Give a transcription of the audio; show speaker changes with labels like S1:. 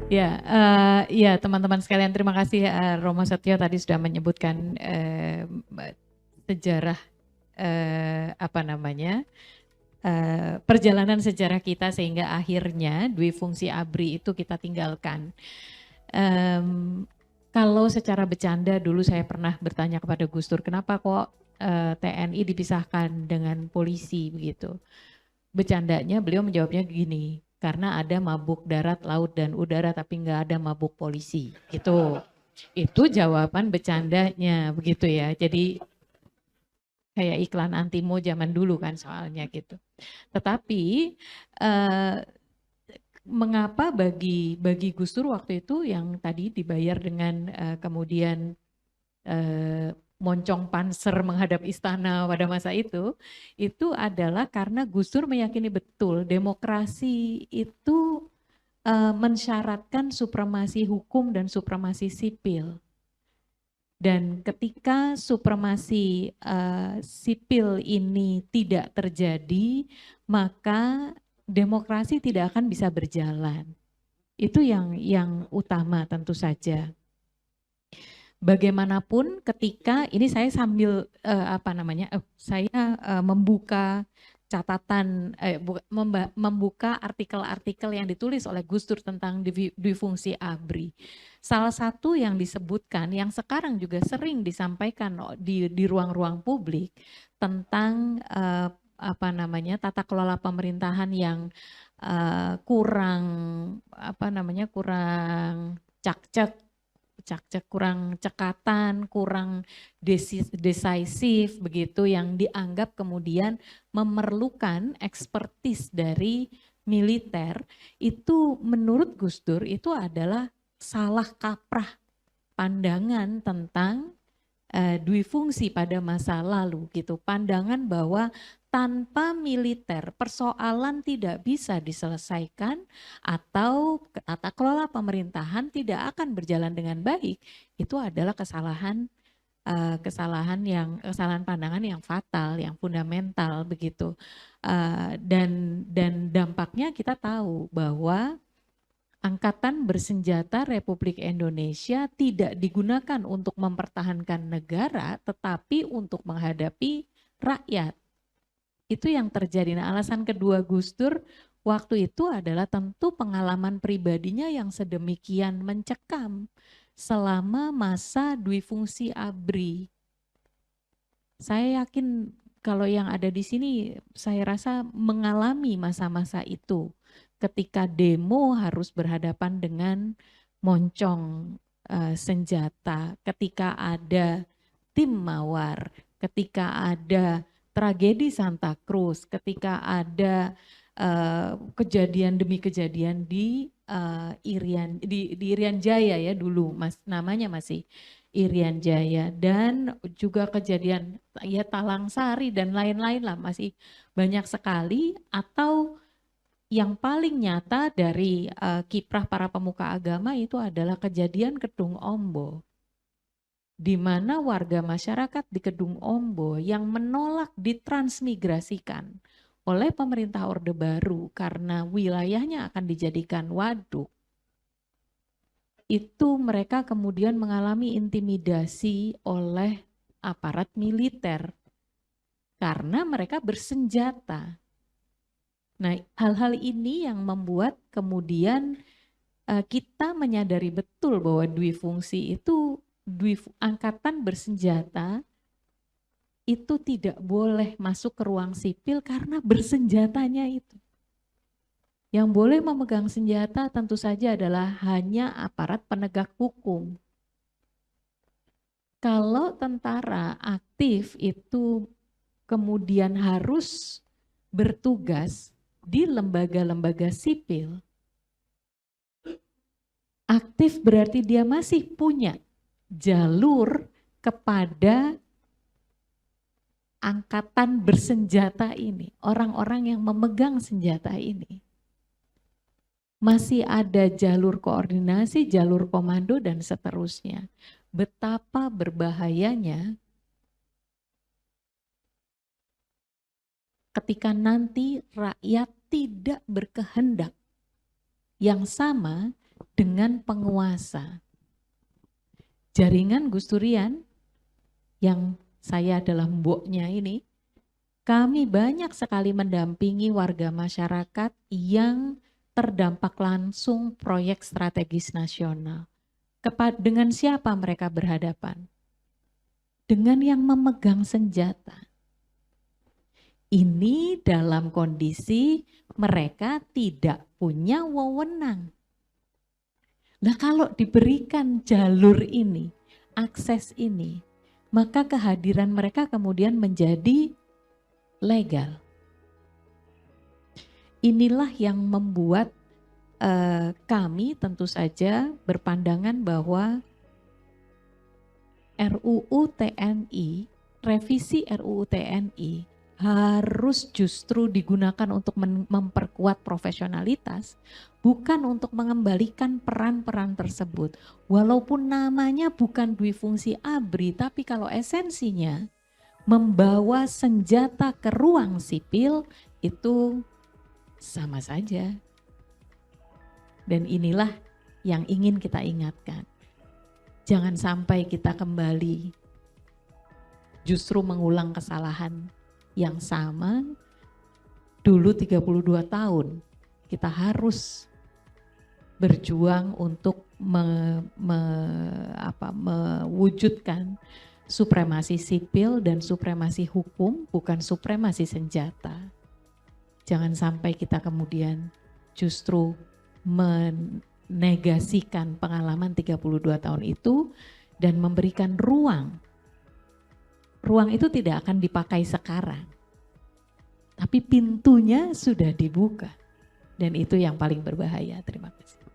S1: Ya, ya teman-teman sekalian, terima kasih Romo Setio tadi sudah menyebutkan sejarah apa namanya perjalanan sejarah kita sehingga akhirnya dwi fungsi ABRI itu kita tinggalkan. Kalau secara bercanda dulu saya pernah bertanya kepada Gus Dur, kenapa kok TNI dipisahkan dengan polisi begitu? Bercandanya beliau menjawabnya gini, karena ada mabuk darat, laut, dan udara tapi nggak ada mabuk polisi. Gitu. Itu jawaban bercandanya begitu ya. Jadi kayak iklan Antimo zaman dulu kan soalnya gitu. Tetapi eh, mengapa bagi Gus Dur waktu itu yang tadi dibayar dengan kemudian moncong panser menghadap istana pada masa itu adalah karena Gus Dur meyakini betul demokrasi itu mensyaratkan supremasi hukum dan supremasi sipil. Dan ketika supremasi sipil ini tidak terjadi, maka demokrasi tidak akan bisa berjalan. Itu yang utama tentu saja. Bagaimanapun ketika ini saya sambil saya membuka catatan membuka artikel-artikel yang ditulis oleh Gus Dur tentang difungsi ABRI. Salah satu yang disebutkan yang sekarang juga sering disampaikan di ruang-ruang publik tentang tata kelola pemerintahan yang kurang kurang cak-cak, kurang cekatan, kurang decisif begitu, yang dianggap kemudian memerlukan ekspertis dari militer. Itu menurut Gus Dur itu adalah salah kaprah pandangan tentang dwi fungsi pada masa lalu gitu. Pandangan bahwa tanpa militer persoalan tidak bisa diselesaikan atau tata kelola pemerintahan tidak akan berjalan dengan baik. Itu adalah kesalahan pandangan yang fatal, yang fundamental begitu. Dan dampaknya kita tahu bahwa Angkatan Bersenjata Republik Indonesia tidak digunakan untuk mempertahankan negara, tetapi untuk menghadapi rakyat. Itu yang terjadi. Nah, alasan kedua Gus Dur waktu itu adalah tentu pengalaman pribadinya yang sedemikian mencekam selama masa dwi fungsi ABRI. Saya yakin kalau yang ada di sini, saya rasa mengalami masa-masa itu. Ketika demo harus berhadapan dengan moncong senjata, ketika ada tim mawar, ketika ada tragedi Santa Cruz, ketika ada kejadian demi kejadian di Irian Jaya ya dulu, namanya masih Irian Jaya, dan juga kejadian ya Talang Sari dan lain-lain lah, masih banyak sekali. Atau yang paling nyata dari kiprah para pemuka agama itu adalah kejadian Kedung Ombo, di mana warga masyarakat di Kedung Ombo yang menolak ditransmigrasikan oleh pemerintah Orde Baru karena wilayahnya akan dijadikan waduk, itu mereka kemudian mengalami intimidasi oleh aparat militer karena mereka bersenjata. Nah, hal-hal ini yang membuat kemudian kita menyadari betul bahwa dwi fungsi itu, angkatan bersenjata itu tidak boleh masuk ke ruang sipil karena bersenjatanya itu. Yang boleh memegang senjata tentu saja adalah hanya aparat penegak hukum. Kalau tentara aktif itu kemudian harus bertugas di lembaga-lembaga sipil, aktif berarti dia masih punya jalur kepada angkatan bersenjata ini, orang-orang yang memegang senjata ini. Masih ada jalur koordinasi, jalur komando, dan seterusnya. Betapa berbahayanya ketika nanti rakyat tidak berkehendak yang sama dengan penguasa. Jaringan Gus Durian yang saya adalah mboknya ini, kami banyak sekali mendampingi warga masyarakat yang terdampak langsung proyek strategis nasional. Dengan siapa mereka berhadapan? Dengan yang memegang senjata. Ini dalam kondisi mereka tidak punya wewenang. Nah, kalau diberikan jalur ini, akses ini, maka kehadiran mereka kemudian menjadi legal. Inilah yang membuat kami tentu saja berpandangan bahwa RUU TNI, revisi RUU TNI harus justru digunakan untuk memperkuat profesionalitas, bukan untuk mengembalikan peran-peran tersebut. Walaupun namanya bukan dui fungsi ABRI, tapi kalau esensinya membawa senjata ke ruang sipil itu sama saja. Dan inilah yang ingin kita ingatkan. Jangan sampai kita kembali justru mengulang kesalahan yang sama. Dulu 32 tahun kita harus berjuang untuk mewujudkan supremasi sipil dan supremasi hukum, bukan supremasi senjata. Jangan sampai kita kemudian justru menegasikan pengalaman 32 tahun itu dan memberikan ruang. Ruang itu tidak akan dipakai sekarang, tapi pintunya sudah dibuka, dan itu yang paling berbahaya. Terima kasih.